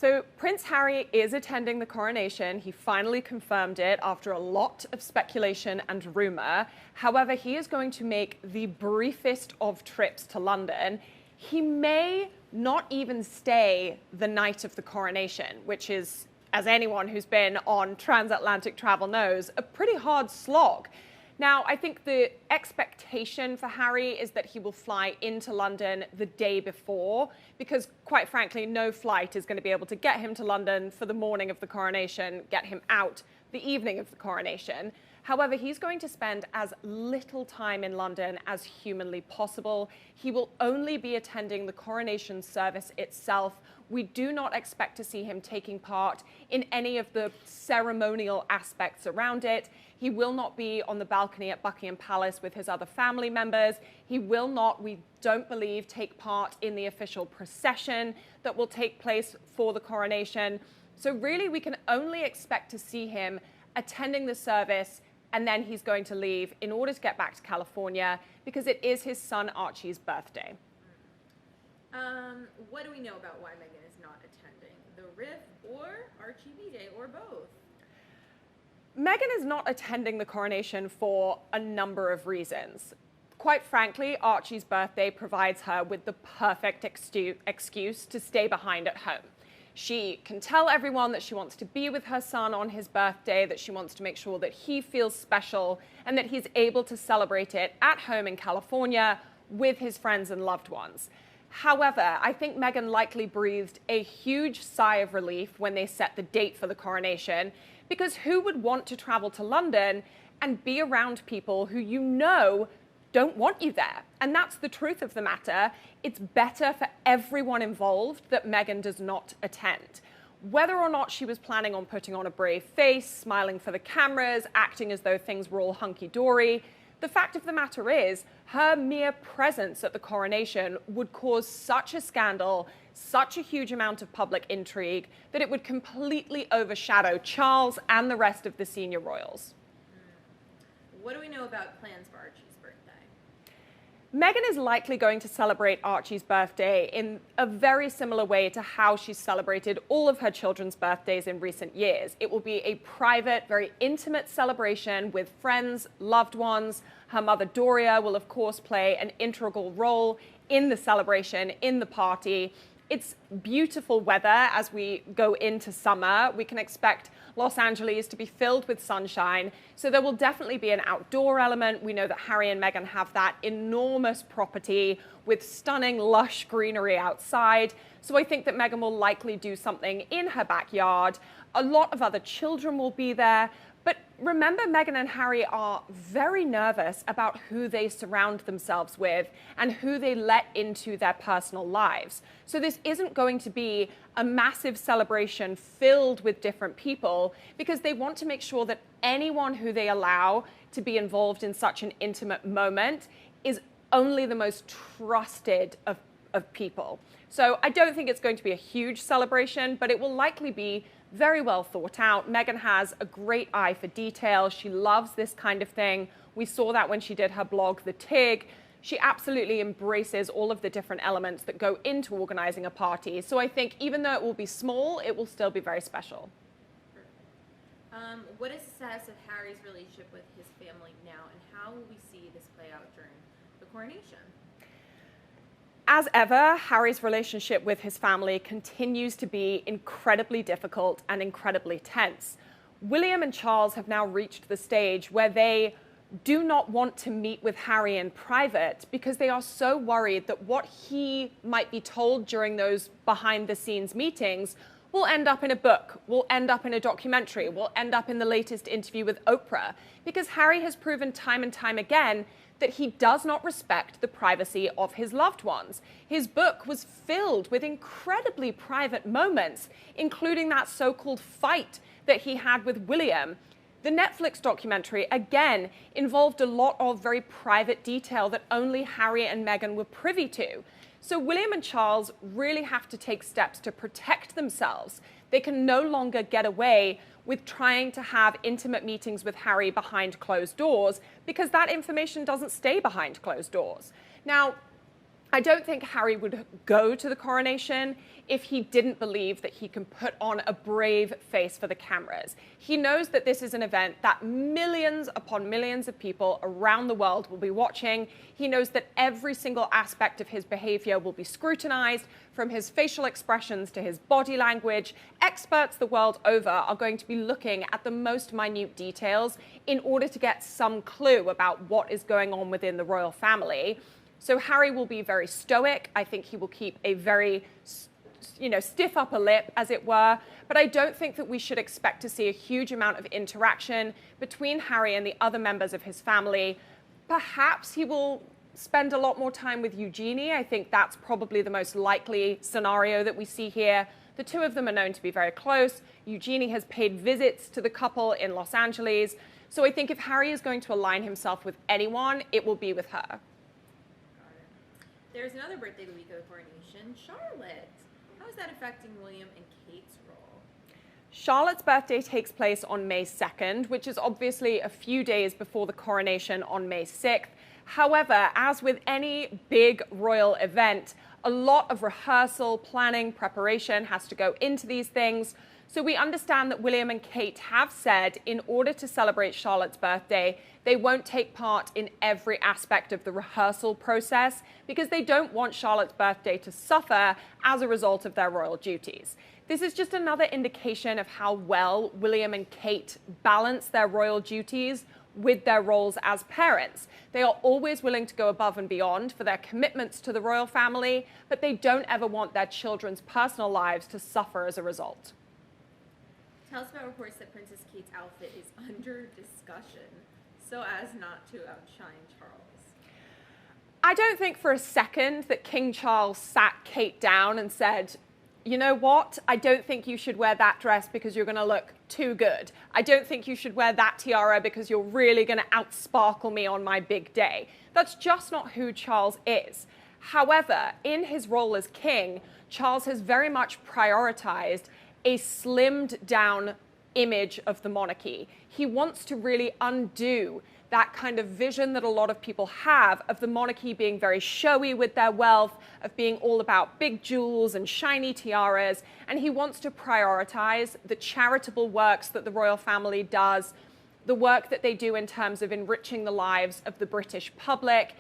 So Prince Harry is attending the coronation. He finally confirmed it after a lot of speculation and rumor. However, he is going to make the briefest of trips to London. He may not even stay the night of the coronation, which is, as anyone who's been on transatlantic travel knows, a pretty hard slog. Now, I think the expectation for Harry is that he will fly into London the day before, because quite frankly, no flight is going to be able to get him to London for the morning of the coronation, get him out the evening of the coronation. However, he's going to spend as little time in London as humanly possible. He will only be attending the coronation service itself. We do not expect to see him taking part in any of the ceremonial aspects around it. He will not be on the balcony at Buckingham Palace with his other family members. He will not, we don't believe, take part in the official procession that will take place for the coronation. So really, we can only expect to see him attending the service, and then he's going to leave in order to get back to California because it is his son Archie's birthday. What do we know about why Meghan is not attending? The Riff or Archie B-Day or both? Meghan is not attending the coronation for a number of reasons. Quite frankly, Archie's birthday provides her with the perfect excuse to stay behind at home. She can tell everyone that she wants to be with her son on his birthday, that she wants to make sure that he feels special and that he's able to celebrate it at home in California with his friends and loved ones. However, I think Meghan likely breathed a huge sigh of relief when they set the date for the coronation, because who would want to travel to London and be around people who you know don't want you there? And that's the truth of the matter. It's better for everyone involved that Meghan does not attend. Whether or not she was planning on putting on a brave face, smiling for the cameras, acting as though things were all hunky-dory, the fact of the matter is, her mere presence at the coronation would cause such a scandal, such a huge amount of public intrigue, that it would completely overshadow Charles and the rest of the senior royals. What do we know about plans for Archie's birthday? Meghan is likely going to celebrate Archie's birthday in a very similar way to how she's celebrated all of her children's birthdays in recent years. It will be a private, very intimate celebration with friends, loved ones. Her mother Doria will, of course, play an integral role in the celebration, in the party. It's beautiful weather as we go into summer. We can expect Los Angeles to be filled with sunshine, so there will definitely be an outdoor element. We know that Harry and Meghan have that enormous property with stunning, lush greenery outside. So I think that Meghan will likely do something in her backyard. A lot of other children will be there. But remember, Meghan and Harry are very nervous about who they surround themselves with and who they let into their personal lives. So this isn't going to be a massive celebration filled with different people, because they want to make sure that anyone who they allow to be involved in such an intimate moment is only the most trusted of people. So I don't think it's going to be a huge celebration, but it will likely be very well thought out. Meghan has a great eye for detail. She loves this kind of thing. We saw that when she did her blog, The Tig. She absolutely embraces all of the different elements that go into organizing a party. So I think even though it will be small, it will still be very special. What is the status of Harry's relationship with his family now, and how will we see this play out during the coronation? As ever, Harry's relationship with his family continues to be incredibly difficult and incredibly tense. William and Charles have now reached the stage where they do not want to meet with Harry in private because they are so worried that what he might be told during those behind-the-scenes meetings will end up in a book, will end up in a documentary, will end up in the latest interview with Oprah, because Harry has proven time and time again that he does not respect the privacy of his loved ones. His book was filled with incredibly private moments, including that so-called fight that he had with William. The Netflix documentary, again, involved a lot of very private detail that only Harry and Meghan were privy to. So William and Charles really have to take steps to protect themselves. They can no longer get away with trying to have intimate meetings with Harry behind closed doors, because that information doesn't stay behind closed doors. Now, I don't think Harry would go to the coronation if he didn't believe that he can put on a brave face for the cameras. He knows that this is an event that millions upon millions of people around the world will be watching. He knows that every single aspect of his behavior will be scrutinized, from his facial expressions to his body language. Experts the world over are going to be looking at the most minute details in order to get some clue about what is going on within the royal family. So Harry will be very stoic. I think he will keep a very, stiff upper lip, as it were. But I don't think that we should expect to see a huge amount of interaction between Harry and the other members of his family. Perhaps he will spend a lot more time with Eugenie. I think that's probably the most likely scenario that we see here. The two of them are known to be very close. Eugenie has paid visits to the couple in Los Angeles. So I think if Harry is going to align himself with anyone, it will be with her. There's another birthday the week of the coronation, Charlotte. How is that affecting William and Kate's role? Charlotte's birthday takes place on May 2nd, which is obviously a few days before the coronation on May 6th. However, as with any big royal event, a lot of rehearsal, planning, preparation has to go into these things. So we understand that William and Kate have said in order to celebrate Charlotte's birthday, they won't take part in every aspect of the rehearsal process because they don't want Charlotte's birthday to suffer as a result of their royal duties. This is just another indication of how well William and Kate balance their royal duties with their roles as parents. They are always willing to go above and beyond for their commitments to the royal family, but they don't ever want their children's personal lives to suffer as a result. Tell us about reports that Princess Kate's outfit is under discussion so as not to outshine Charles. I don't think for a second that King Charles sat Kate down and said, you know what, I don't think you should wear that dress because you're going to look too good. I don't think you should wear that tiara because you're really going to outsparkle me on my big day. That's just not who Charles is. However, in his role as king, Charles has very much prioritized a slimmed down image of the monarchy. He wants to really undo that kind of vision that a lot of people have of the monarchy being very showy with their wealth, of being all about big jewels and shiny tiaras. And he wants to prioritize the charitable works that the royal family does, the work that they do in terms of enriching the lives of the British public.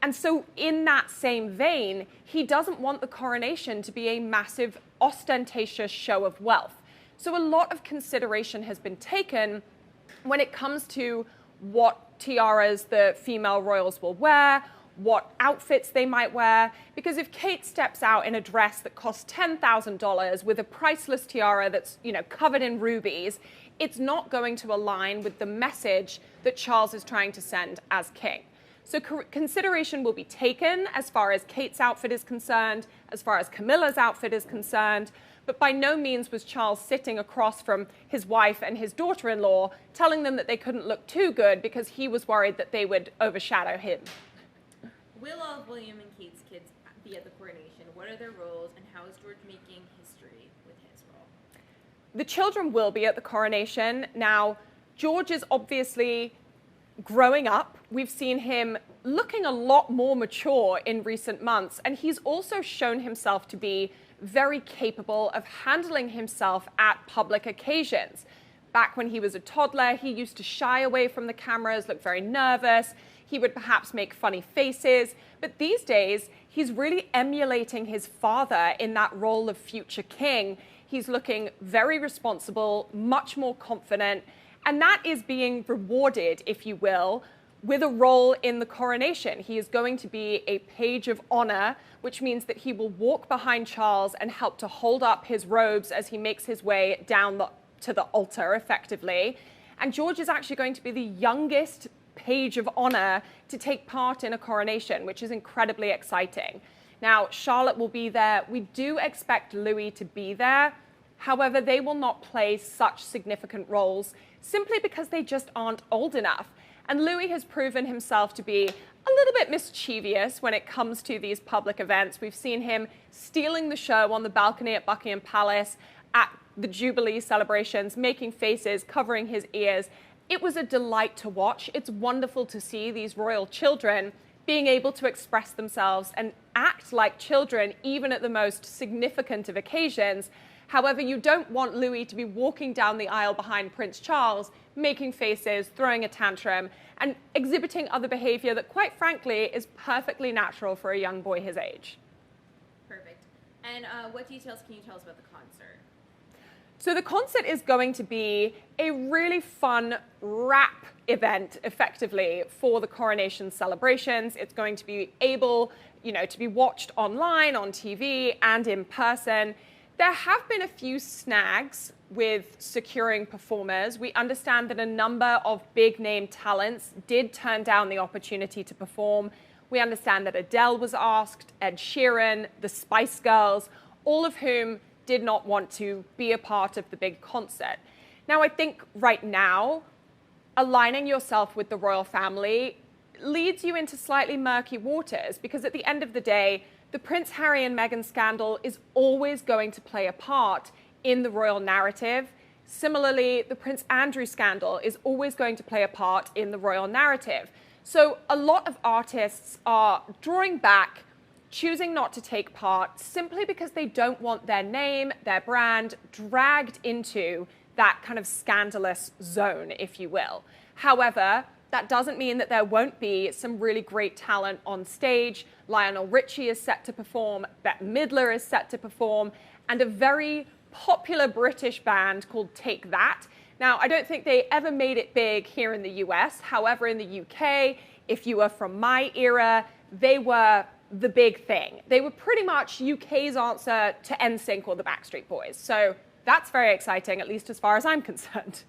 And so in that same vein, he doesn't want the coronation to be a massive, ostentatious show of wealth. So a lot of consideration has been taken when it comes to what tiaras the female royals will wear, what outfits they might wear. Because if Kate steps out in a dress that costs $10,000 with a priceless tiara that's, covered in rubies, it's not going to align with the message that Charles is trying to send as king. So consideration will be taken as far as Kate's outfit is concerned, as far as Camilla's outfit is concerned, but by no means was Charles sitting across from his wife and his daughter-in-law telling them that they couldn't look too good because he was worried that they would overshadow him. Will all of William and Kate's kids be at the coronation? What are their roles, and how is George making history with his role? The children will be at the coronation. Now, George is obviously growing up. We've seen him looking a lot more mature in recent months, and he's also shown himself to be very capable of handling himself at public occasions. Back when he was a toddler, he used to shy away from the cameras, look very nervous. He would perhaps make funny faces. But these days, he's really emulating his father in that role of future king. He's looking very responsible, much more confident, and that is being rewarded, if you will, with a role in the coronation. He is going to be a page of honor, which means that he will walk behind Charles and help to hold up his robes as he makes his way down to the altar, effectively. And George is actually going to be the youngest page of honor to take part in a coronation, which is incredibly exciting. Now, Charlotte will be there. We do expect Louis to be there. However, they will not play such significant roles simply because they just aren't old enough. And Louis has proven himself to be a little bit mischievous when it comes to these public events. We've seen him stealing the show on the balcony at Buckingham Palace at the Jubilee celebrations, making faces, covering his ears. It was a delight to watch. It's wonderful to see these royal children being able to express themselves and act like children, even at the most significant of occasions. However, you don't want Louis to be walking down the aisle behind Prince Charles, making faces, throwing a tantrum, and exhibiting other behavior that, quite frankly, is perfectly natural for a young boy his age. Perfect. And what details can you tell us about the concert? So the concert is going to be a really fun wrap event, effectively, for the coronation celebrations. It's going to be able, to be watched online, on TV, and in person. There have been a few snags with securing performers. We understand that a number of big-name talents did turn down the opportunity to perform. We understand that Adele was asked, Ed Sheeran, the Spice Girls, all of whom did not want to be a part of the big concert. Now, I think right now, aligning yourself with the royal family leads you into slightly murky waters, because at the end of the day, the Prince Harry and Meghan scandal is always going to play a part in the royal narrative. Similarly, the Prince Andrew scandal is always going to play a part in the royal narrative. So a lot of artists are drawing back, choosing not to take part, simply because they don't want their name, their brand, dragged into that kind of scandalous zone, if you will. However, that doesn't mean that there won't be some really great talent on stage. Lionel Richie is set to perform, Bette Midler is set to perform, and a very popular British band called Take That. Now, I don't think they ever made it big here in the US. However, in the UK, if you were from my era, they were the big thing. They were pretty much UK's answer to NSYNC or the Backstreet Boys. So that's very exciting, at least as far as I'm concerned.